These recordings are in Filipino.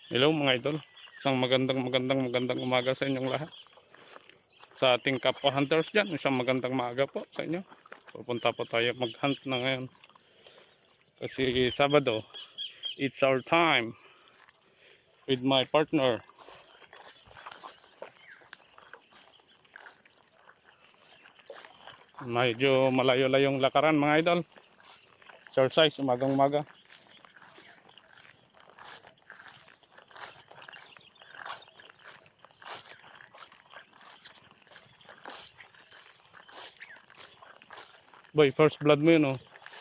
Hello mga idol. Isang magandang umaga sa inyong lahat. Sa ating kapwa hunters dyan, isang magandang maaga po sa inyo. Pupunta po tayo mag-hunt na ngayon. Kasi Sabado, it's our time with my partner. Medyo malayo-layong lakaran mga idol. Exercise, umagang-umaga. Boy, first blood mo yun oh.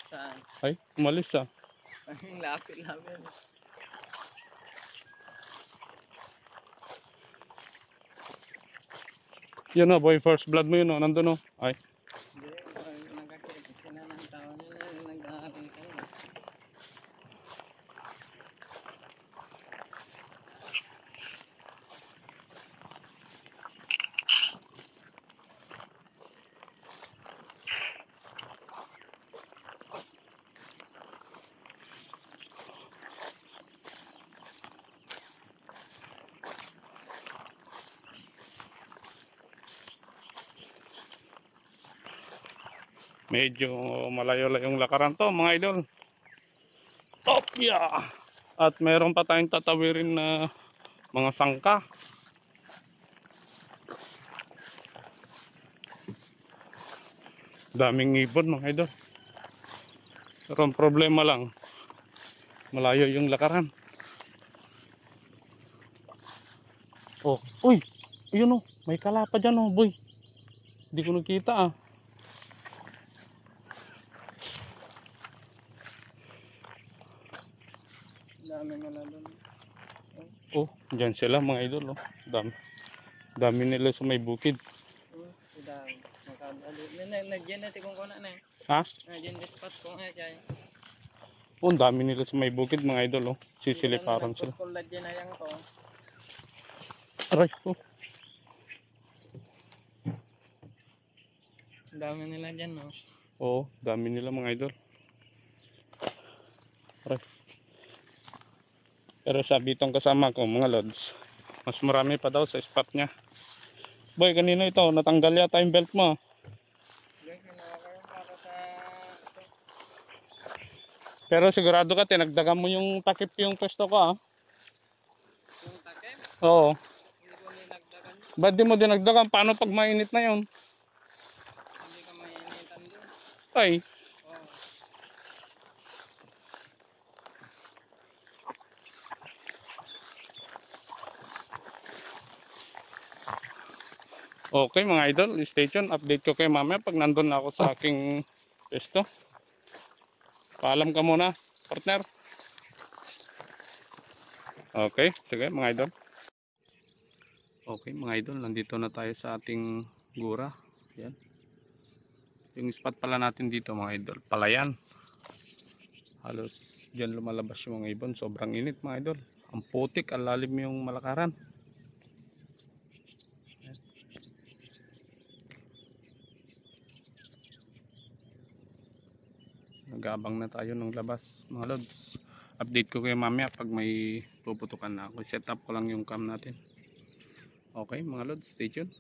Saan? Ay, umalis ah. Ang lapit-lapit. Yun oh boy, first blood mo yun oh. Nandun oh. Ay, Hindi, nagkakita na ng tao nila nagkakita na. medyo malayo-layong lakaran to mga idol. Top yeah! At meron pa tayong tatawirin na mga sangka. Daming ibon mga idol. Pero ang problema lang, malayo yung lakaran. Oh, uy! Ayun oh, may kalapa dyan oh boy. Hindi ko nakita ah. Dami na lang doon. Oh, dyan sila mga idol oh. Dami nila sa may bukid. Dami. Makadali. Nagyan natin kung kuna na eh. Ha? Nagyan na spot kung eh. Oh, dami nila sa may bukid mga idol oh. Sisiliparan sila. Kulad dyan na yan to. Aray oh. Dami nila dyan no. Oo, dami nila mga idol. Aray. Pero sabi itong kasama ko mga lods, mas marami pa daw sa spot niya. Boy, kanina ito, natanggal yata yung belt mo. Pero sigurado ka, tinagdagan mo yung takip yung pwesto ko ah. Yung takip? Oo. Hindi ko dinagdagan yun. Ba't di mo dinagdagan? Paano pag mainit na yun? Hindi ka mainitan doon. Ay. Oo. Okay mga idol, stay tuned. Update ko kayo mamaya pag nandun na ako sa aking pwesto. Paalam ka muna, partner. Okay, sige mga idol. Okay mga idol, nandito na tayo sa ating gura. Yan. Yung spot pala natin dito mga idol, palayan. Halos dyan lumalabas yung mga ibon. Sobrang init mga idol. Ang putik, ang lalim yung malakaran. Nag-aabang na tayo ng labas mga lods. Update ko kayo mamaya pag may puputukan na ako. Set up ko lang yung cam natin. Okay mga lods, stay tuned.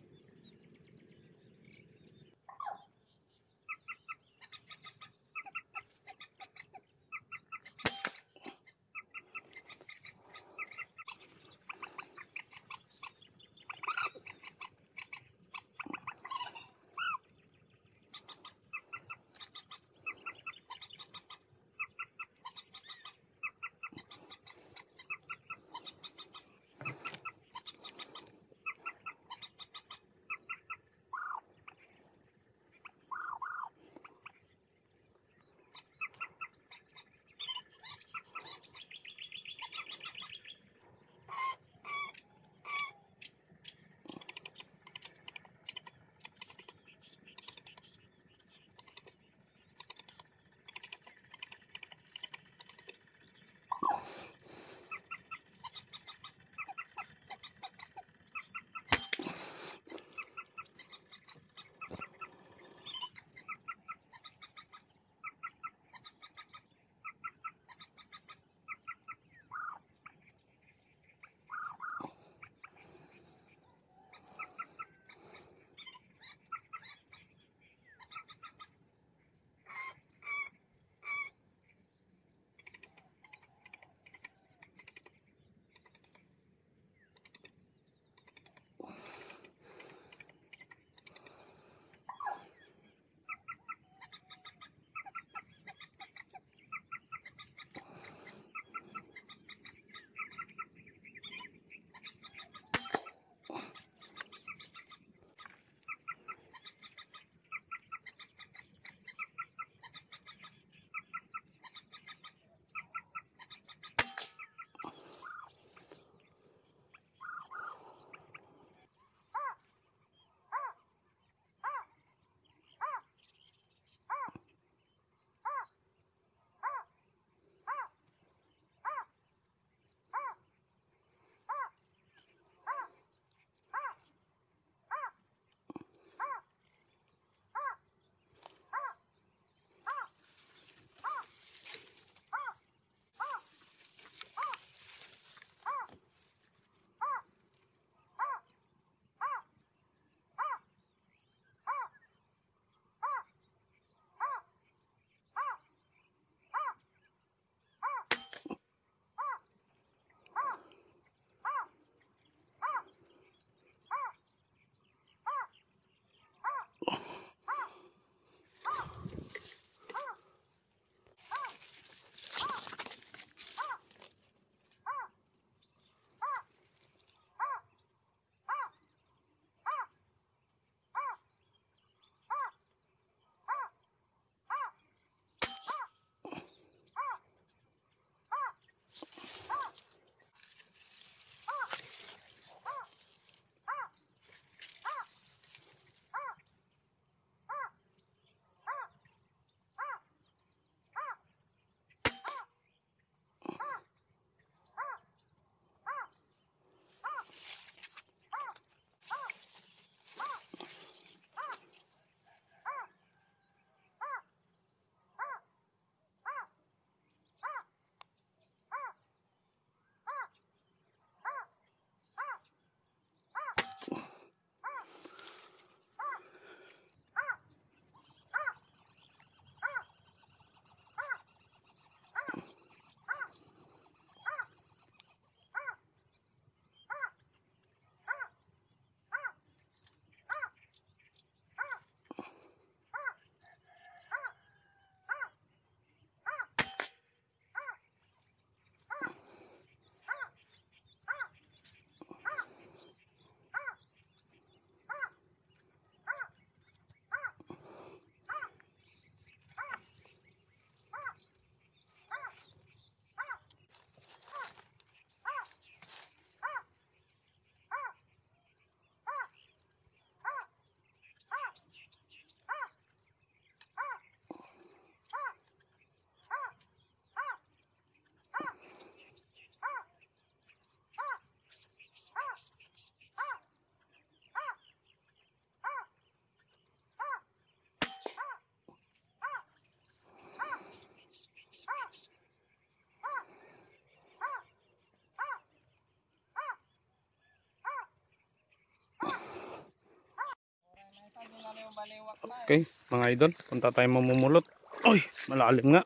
baliwak pa. Okay, mga idol, punta tayo mamumulot. Uy, malalim nga.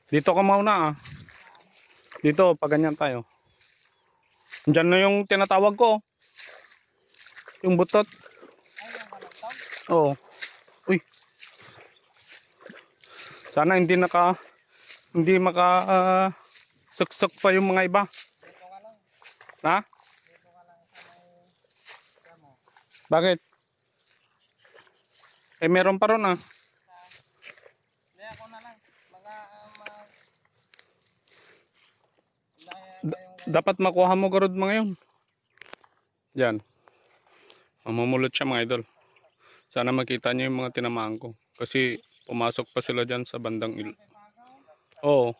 Dito ka mauna ah. Dito, pag ganyan tayo. Diyan na yung tinatawag ko. Yung butot. Ay, yung kalagtog. Oo. Uy. Sana hindi maka suksok pa yung mga iba. Dito ka lang. Ha? Dito ka lang sa may damo. Bakit? Eh meron pa ron ah. Hindi, ako na lang. Dapat makuha mo garod mga yun. Yan. Mamumulot siya mga idol. Sana makita niyo yung mga tinamaan ko. Kasi pumasok pa sila dyan sa bandang Oo.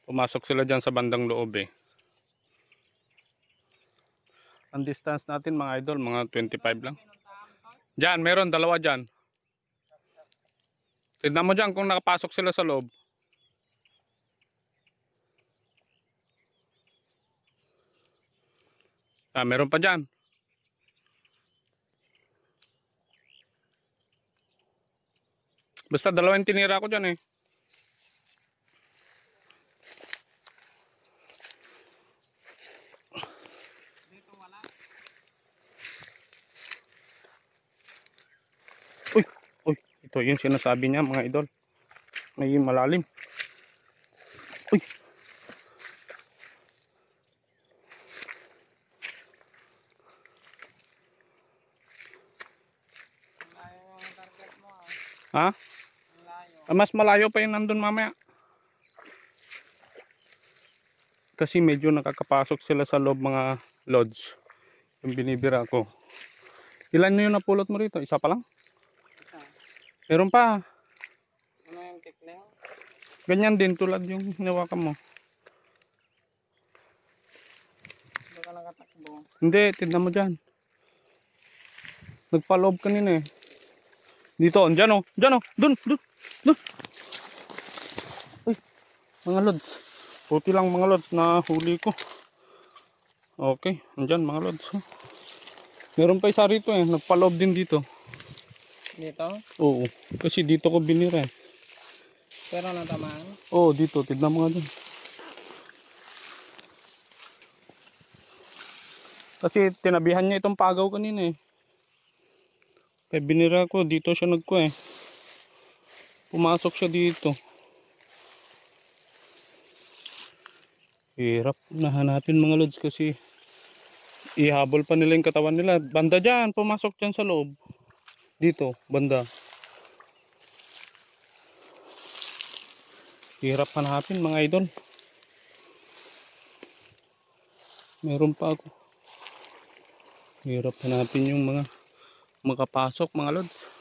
Pumasok sila dyan sa bandang loob eh. Ang distance natin mga idol, mga 25 lang. Dyan, meron dalawa dyan. Tignan mo dyan kung nakapasok sila sa loob. Ah, meron pa dyan. Basta dalawa yung tinira ko dyan eh. Dito wala. Uy, uy, ito yung sinasabi niya mga idol. May malalim. Uy. Layo yung target mo ah. Ha? Layo. Ah, mas malayo pa yung nandun mamaya. Kasi medyo nakakapasok sila sa loob mga lodge. Yung binibira ko. Ilan na yung napulot mo rito? Isa pa lang? Isa. Meron pa. Ano yung tikling? Ganyan din tulad yung hinawakan mo. Dito ka nakatakbo. Hindi, tignan mo dyan. Nagpa-loob kanina eh. Dito, dyan o. Dyan o. Dun. Uy, mga lods. Puti lang mga lods na huli ko. Okay, andyan mga lods. Meron pa isa rito eh. Nagpa-loob din dito. Dito? Oo, kasi dito ko binira eh. Pero natamaan? Oo, dito. Tignan mo nga dun. Kasi tinabihan niya itong pagaw kanina eh. Kaya binira ko, dito siya nagko eh. Pumasok siya dito. Hirap na hanapin mga lods kasi ihabol pa nila yung katawan nila. Banda dyan, pumasok dyan sa loob. Dito, banda. Hirap hanapin mga idol. Meron pa ako. Hirap hanapin yung mga makapasok mga lods.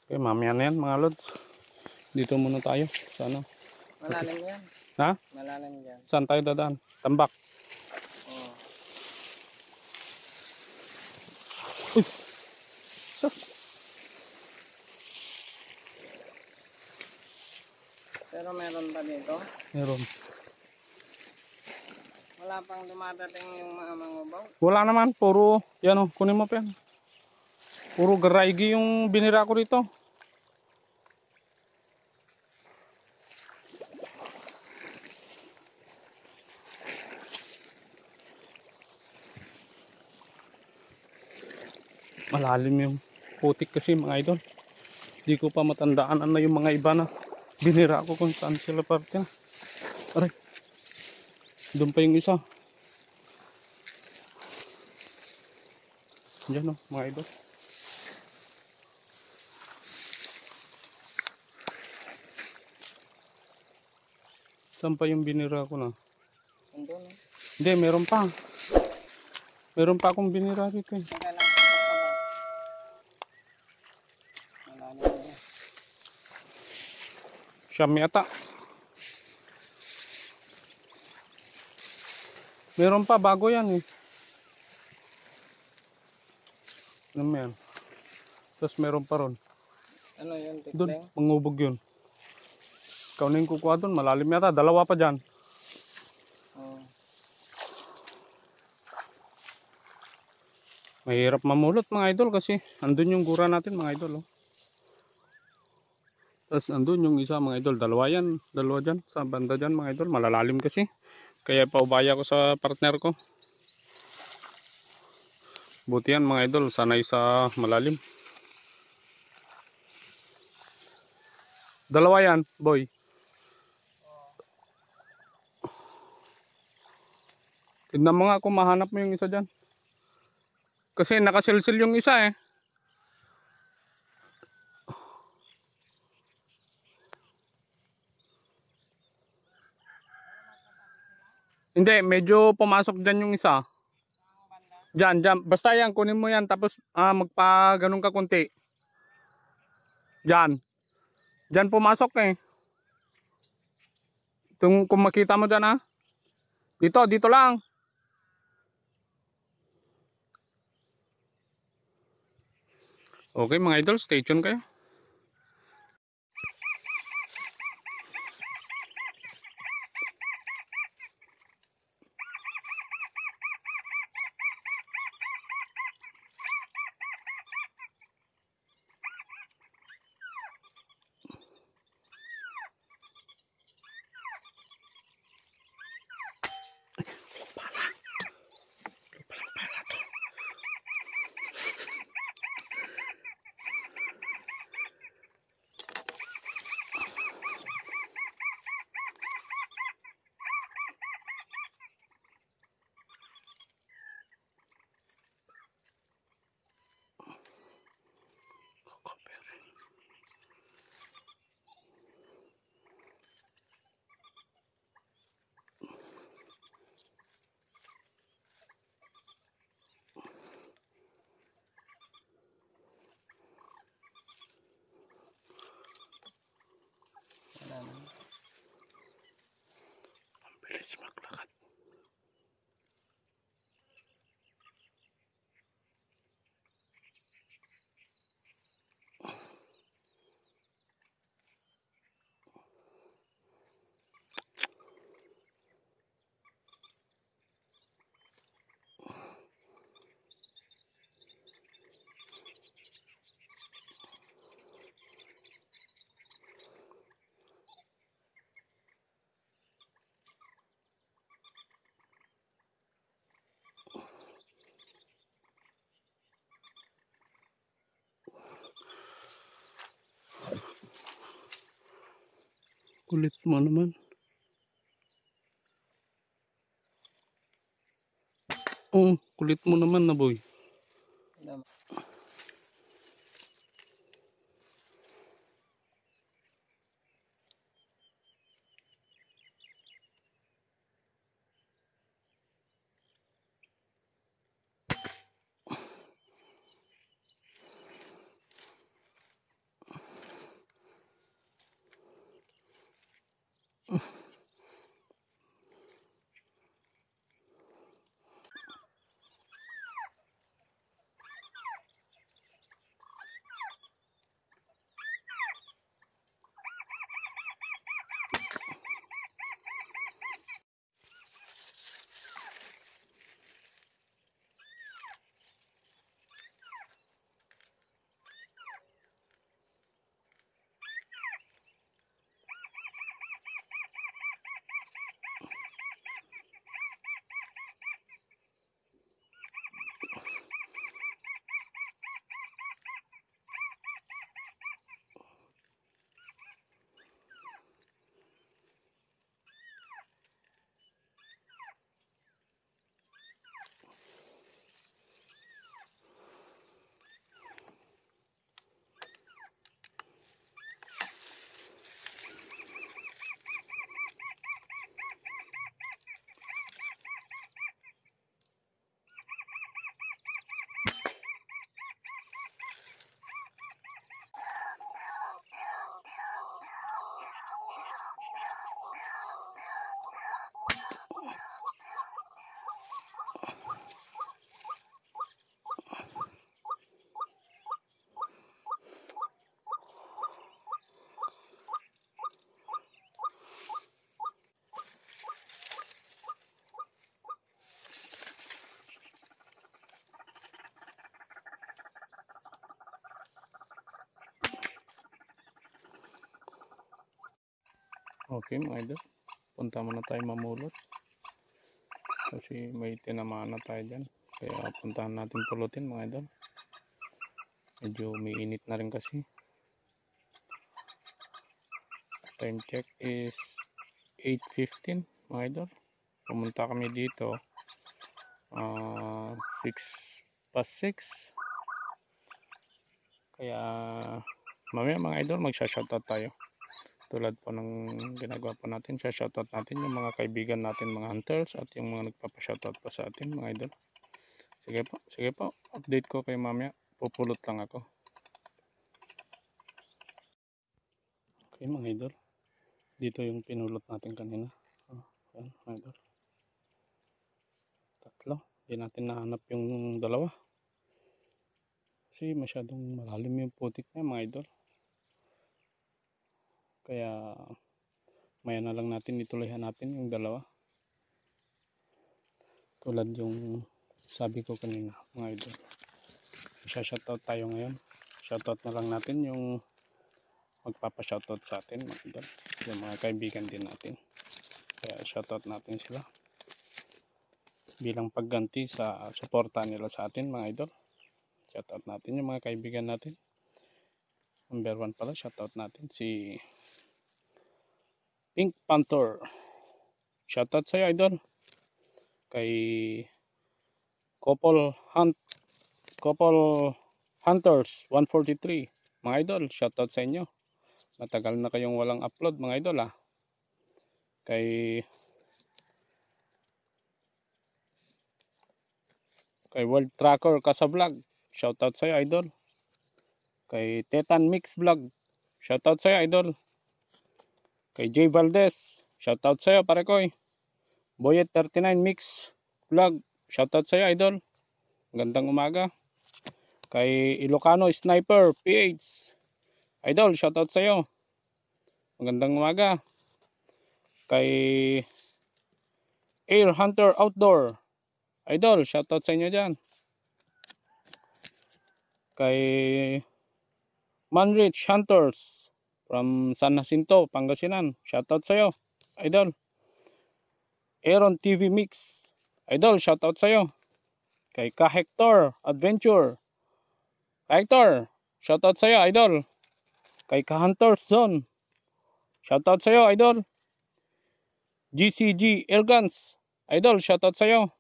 Okay, mamaya na yan mga lods. Dito muna tayo. Sana. Malalim yan. Ha? Malalim yan. Saan tayo dadaan? Tambak. Oo. Uy! So, Pero meron pa dito. meron. Wala pang dumadating yung mga mangubaw. Wala naman. Puro, yan o. Kunin mo pa yan. Puro garaigi yung binira ko rito. Malalim yung putik kasi mga idol. Di ko pa matandaan ano yung mga iba na binira ko kung saan sila parte na. Aray. Doon pa yung isa. Diyan o mga idol. Saan pa yung binira ko na? Andun. Hindi, meron pa. Meron pa akong binira rito eh. Teka lang. Teka ba? Malalim yan. Siyam yata. Meron pa, bago yan eh. Ano mo yan? Tapos meron pa ron. Ano yun? Doon, Tikling? mangubog yun. Ikaw na yung kukuha doon, malalim yata. Dalawa pa dyan. Mahirap mamulot mga idol kasi andun yung gura natin mga idol. Oh. Tapos andun yung isa mga idol. Dalawa yan. Dalawa dyan. Sa banda dyan mga idol. Malalalim kasi. Kaya paubaya ko sa partner ko. Buti yan mga idol. Sanay sa malalim. Dalawa yan boy. Tignan mo nga kung mahanap mo yung isa dyan. Kasi nakasilsil yung isa eh. Hindi, medyo pumasok dyan yung isa. Dyan, dyan. Basta yan, kunin mo yan. Tapos magpa ganun ka kunti. Dyan. Dyan pumasok eh. Kung makita mo dyan Dito, dito lang. Okay mga idol, stay tuned kayo. Wala na. Ang bilis maglakad. Kulit mo naman. Kulit mo naman na boy. Wala. Okay mga idol, punta muna tayo mamulot. Kasi may tinamaan na tayo dyan. Kaya puntahan natin pulutin mga idol. Medyo umiinit na rin kasi. Time check is 8:15 mga idol. Pumunta kami dito 6:06. Kaya mamaya mga idol magsha-shoutout tayo. Tulad po ng ginagawa po natin, shoutout natin yung mga kaibigan natin, mga hunters, at yung mga nagpapa-shoutout pa sa atin mga idol. Sige po, update ko kayo mamaya. Pupulot lang ako. Okay mga idol, dito yung pinulot natin kanina. Ayan mga idol, tatlo. Hindi natin nahanap yung dalawa kasi masyadong malalim yung putik niya mga idol. Kaya maya na lang natin ituloy hanapin yung dalawa. Tulad yung sabi ko kanina mga idol. Shoutout tayo ngayon. Shoutout na lang natin yung magpapa-shoutout sa atin mga idol. Yung mga kaibigan din natin. Kaya shoutout natin sila. Bilang pagganti sa suporta nila sa atin mga idol. Shoutout natin yung mga kaibigan natin. Number 1 pala, shoutout natin si Pink Panther. Shoutout sa'yo idol. Kay Couple Hunters 143. Mga idol, shoutout sa inyo. Matagal na kayong walang upload mga idol ah. Kay World Tracker Kasablog, shoutout sa iyo idol. Kay Tetan Mix Vlog, shoutout sa iyo idol. Kay J Valdez, shoutout sa iyo pare koy. Boyet 39 Mix Vlog, shoutout sa iyo idol. Magandang umaga. Kay Ilocano Sniper PH, idol, shoutout sa iyo. Magandang umaga. Kay Air Hunter Outdoor, idol, shoutout sa inyo dyan. Kay Manrich Hunters from San Jacinto, Pangasinan, shoutout sa iyo idol. Aaron TV Mix, idol, shoutout sa iyo. Kay Ka Hector Adventure, Ka Hector, shoutout sa iyo idol. Kay Ka Hunters Zone, shoutout sa iyo idol. GCG Airguns, idol, shoutout sa iyo.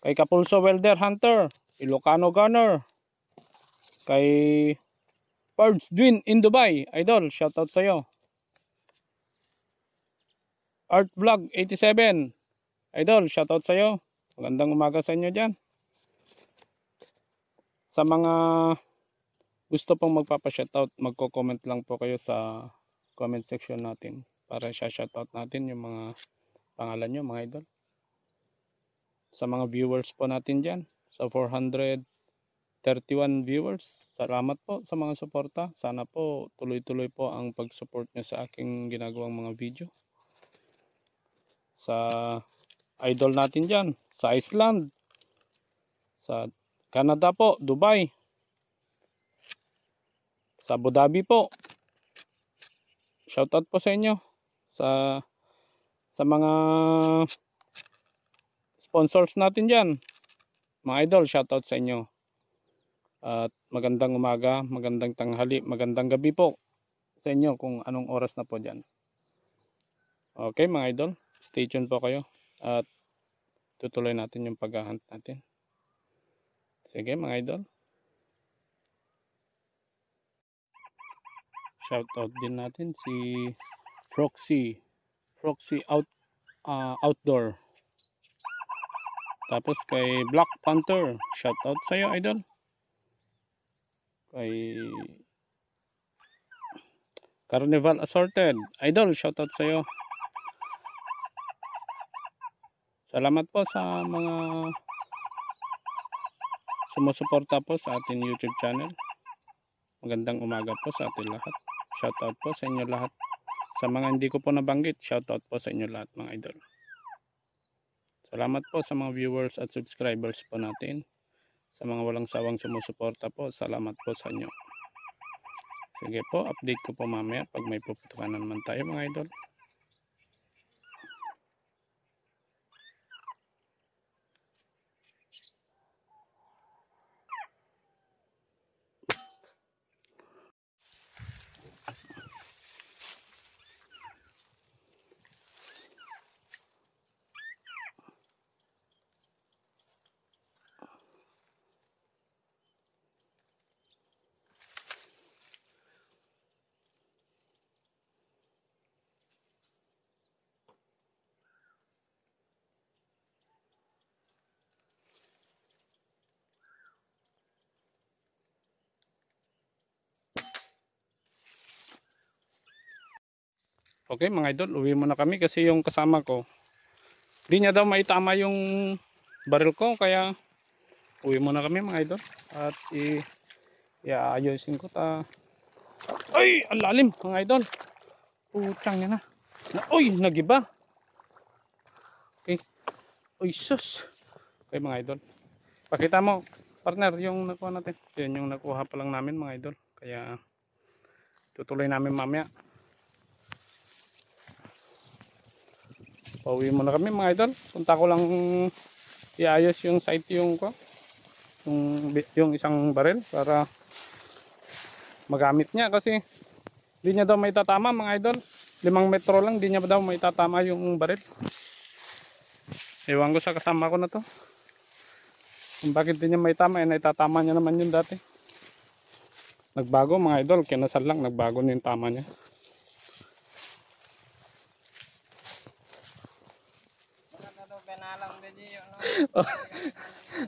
Kay Kapulso Welder Hunter, Ilocano Gunner. Kay Birds Dwin in Dubai, idol, shoutout sa iyo. Art Vlog 87, idol, shoutout sa iyo. Magandang umaga sa inyo dyan. Sa mga gusto pong magpapa-shoutout, magko-comment lang po kayo sa comment section natin para shoutout natin yung mga pangalan nyo mga idol. Sa mga viewers po natin dyan, sa 431 viewers, salamat po sa mga suporta. Sana po tuloy-tuloy po ang pag-support nyo sa aking ginagawang mga video. Sa idol natin dyan, sa Iceland, sa Canada po, Dubai, sa Abu Dhabi po, shoutout po sa inyo. Sa mga sponsors natin dyan, mga idol, shoutout sa inyo. At magandang umaga, magandang tanghali, magandang gabi po sa inyo kung anong oras na po dyan. Okay mga idol, stay tuned po kayo at tutuloy natin yung pag-hunt natin. Sige mga idol. Shoutout din natin si Froxy Outdoor. Tapos kay Black Panther, shoutout sa iyo idol. Kay Carnival Assorted, idol, shoutout sa iyo. Salamat po sa mga sumusuporta po sa ating YouTube channel. Magandang umaga po sa ating lahat. Shoutout po sa inyo lahat. Sa mga hindi ko po nabanggit, shoutout po sa inyo lahat mga idol. Salamat po sa mga viewers at subscribers po natin. Sa mga walang sawang sumusuporta po, salamat po sa inyo. Sige po, update ko po mamaya pag may puputukan na naman tayo mga idol. Okay mga idol, uwi muna kami kasi yung kasama ko, di niya daw maitama yung baril ko, kaya uwi muna kami mga idol. At iaayusin ko ta. Ay, ang lalim mga idol. Putang niya na. Uy, nagiba. Okay. Uy, sus. Okay mga idol. Pakita mo, partner, yung nakuha natin. Yan yung nakuha pa lang namin mga idol. Kaya tutuloy namin mamaya. Pauwi muna kami mga idol. Punta ko lang iayos yung site yung ko. Yung isang baril para magamit niya kasi di niya daw may tatama mga idol. 5 metro lang, di niya daw may tatama yung baril. Ewan ko sa kasama ko na to kung bakit di niya may tama, naitatama niya naman yun dati. Nagbago mga idol, kinasal lang, nagbago na yung tama niya.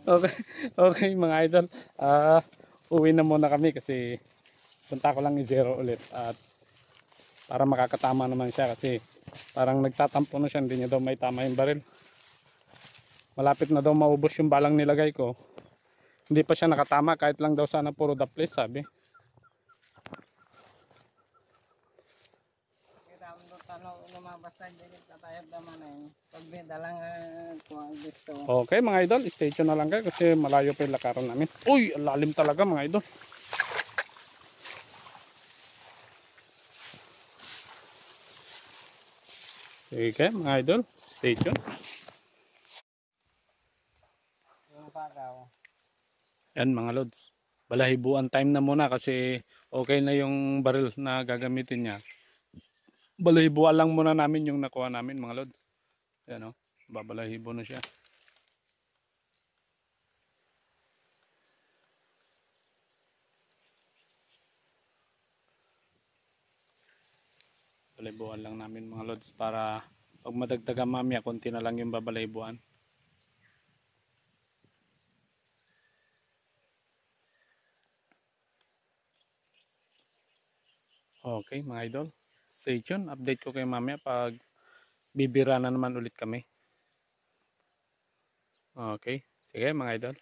Okay, okay mga idol, uwi na muna kami kasi punta ko lang i-zero ulit at para makakatama naman siya kasi parang nagtatampo na siya, hindi niya daw may tama yung baril. Malapit na daw maubos yung balang nilagay ko, hindi pa siya nakatama kahit lang daw sana puro the place sabi. Okay mga idol, stay tuned na lang kayo kasi malayo pa yung lakaran namin. Uy, lalim talaga mga idol. Okay mga idol, stay tuned. Yan mga lods, balahibuan time na muna kasi okay na yung baril na gagamitin niya. Balahibuan lang muna namin yung nakuha namin mga lods. Yan o, babalahibo na siya. Balahibuan lang namin mga lods para pag madagdagan mamaya konti na lang yung babalahibuan. Okay mga idol, stay tuned, update ko kayo mamaya pag bibira na naman ulit kami. Okay, sige mga idol.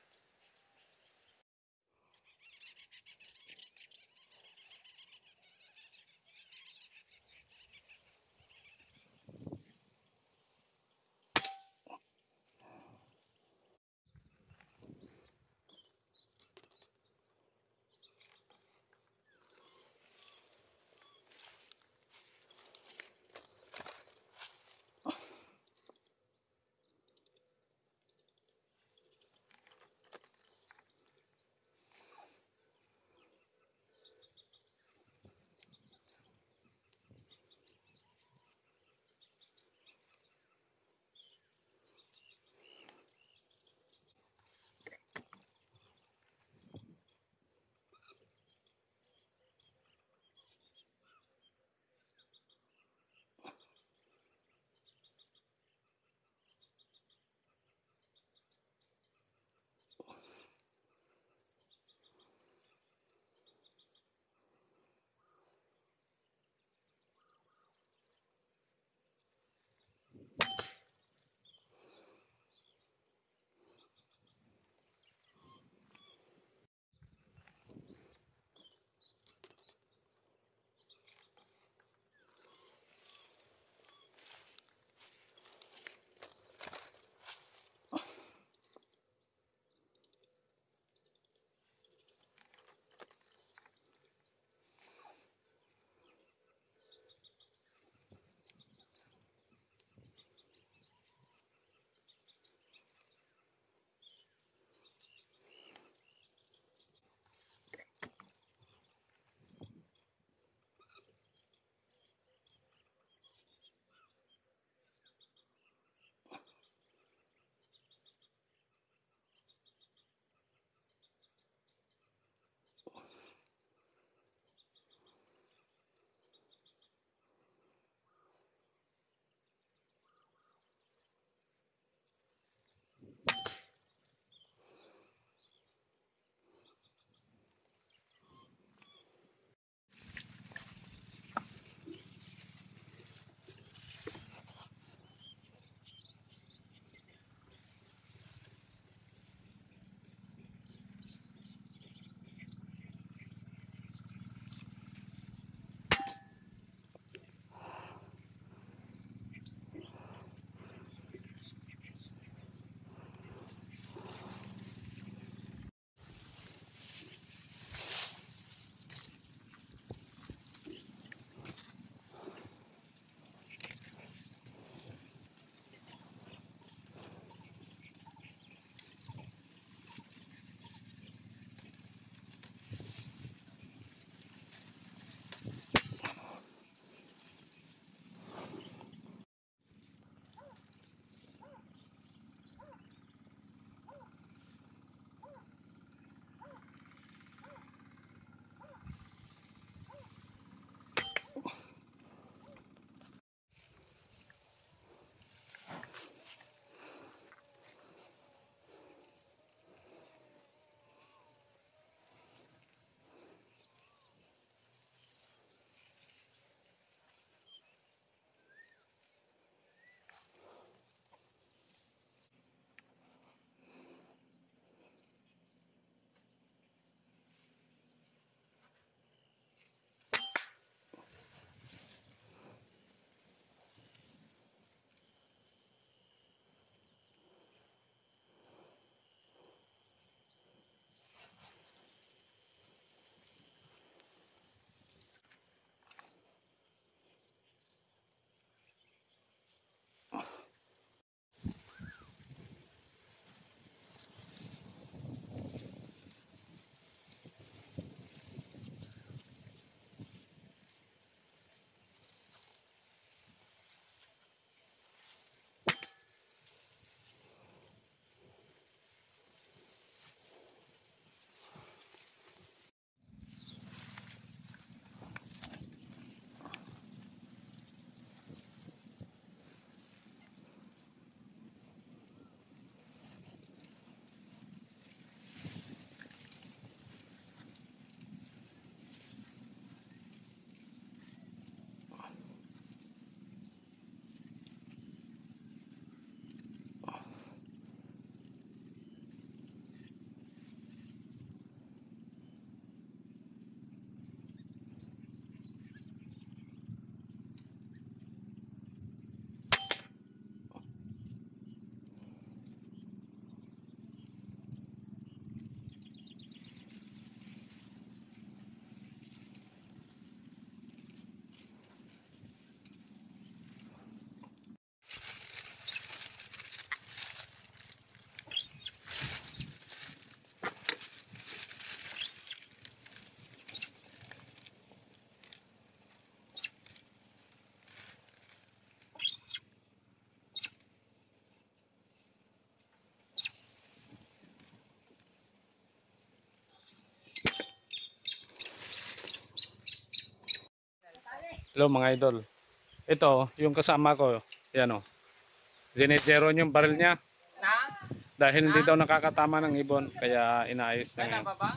Hello mga idol. Ito, yung kasama ko, yan o. Zinezero yung baril niya. Na? Dahil hindi daw nakakatama ng ibon, kaya inaayos na Wala ngayon. pa ba?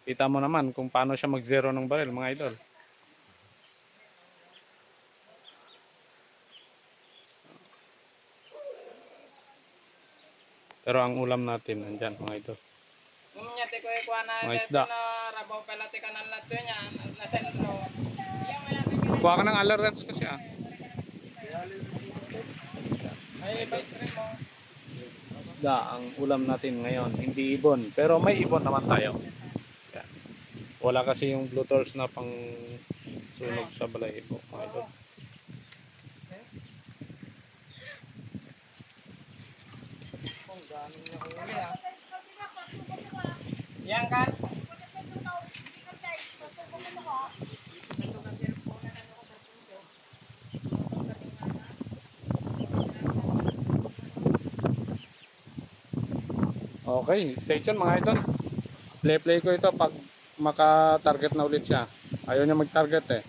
Kita mo naman kung paano siya mag-zero ng baril mga idol. Pero ang ulam natin, nandyan mga idol. Kung niya te ko ikuha na Mga isda. na rabaw pala te kanan lato niya na sentro. Kuha ka ng alerts kasi ah. Ay bait rin mo. Isda ang ulam natin ngayon, hindi ibon. Pero may ibon naman tayo. Yan. Wala kasi yung blue torch na pang sunog sa balahibo mga idol. Kung gaano niya huli ah. Yan kan? Okay, stay tuned mga idol. Play ko ito pag maka-target na ulit siya. Ayaw niya mag-target eh.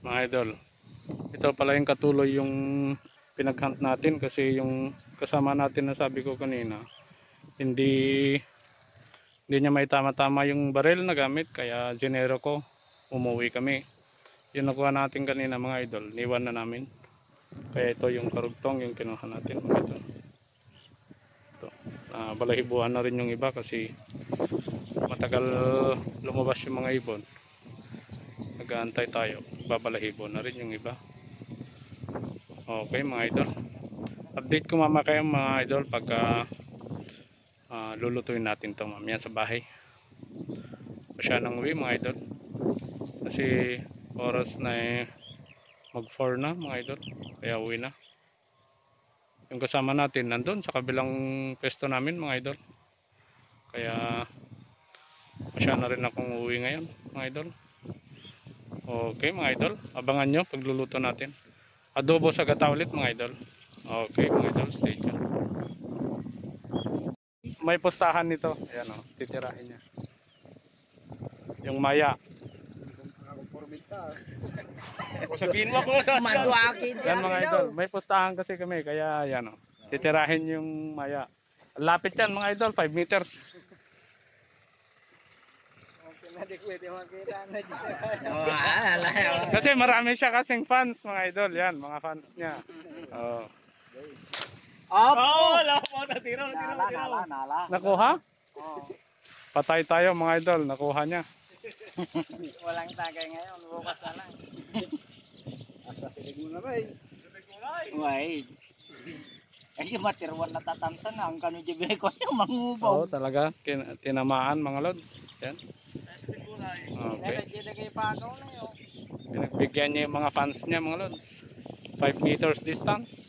Mga idol, ito pala yung katuloy yung pinaghunt natin kasi yung kasama natin na sabi ko kanina hindi niya may tama-tama yung baril na gamit, kaya zinero ko, umuwi kami. Yung nakuha natin kanina mga idol, niwan na namin. Kaya ito yung karugtong yung kinuha natin mga idol. Ito, balahibuhan na rin yung iba kasi matagal lumabas yung mga ibon. Nag-aantay tayo, babalahibo na rin yung iba. Okay mga idol, update ko mama kayo mga idol pagka lulutuin natin to mamaya sa bahay. Pasya nang uwi mga idol kasi oras na mag 4 na mga idol, kaya uwi na. Yung kasama natin nandun sa kabilang pwesto namin mga idol, kaya pasya na rin akong uwi ngayon mga idol. Okay mga idol, abangan nyo pagluluto natin. Adobo sa gata ulit mga idol. Okay mga idol, stay tuned. May pustahan nito. Ayan o, titirahin niya. Yung maya. Sabihin mo kung sa maduakin. Yan mga idol, may pustahan kasi kami. Kaya ayan o, titirahin yung maya. Lapit yan mga idol, 5 meters. Hindi pwede makita na dyan. Kasi marami siya kasing fans mga idol. Yan, mga fans niya. Oh. Wala mo na tiro. Nakuha? Patay tayo mga idol, nakuha niya. Walang tagay ngayon, bukas na lang. Asa silig mo na ba eh? Wait. Ay, matirwan na tatamsan na. Ang kano jibe ko yung mangubaw. Oo, talaga. Tinamaan mga lods. Yan. Okay. Nagkakita pa ako na yun. Pinagbigyan niya yung mga fans niya mga lods. 5 meters distance.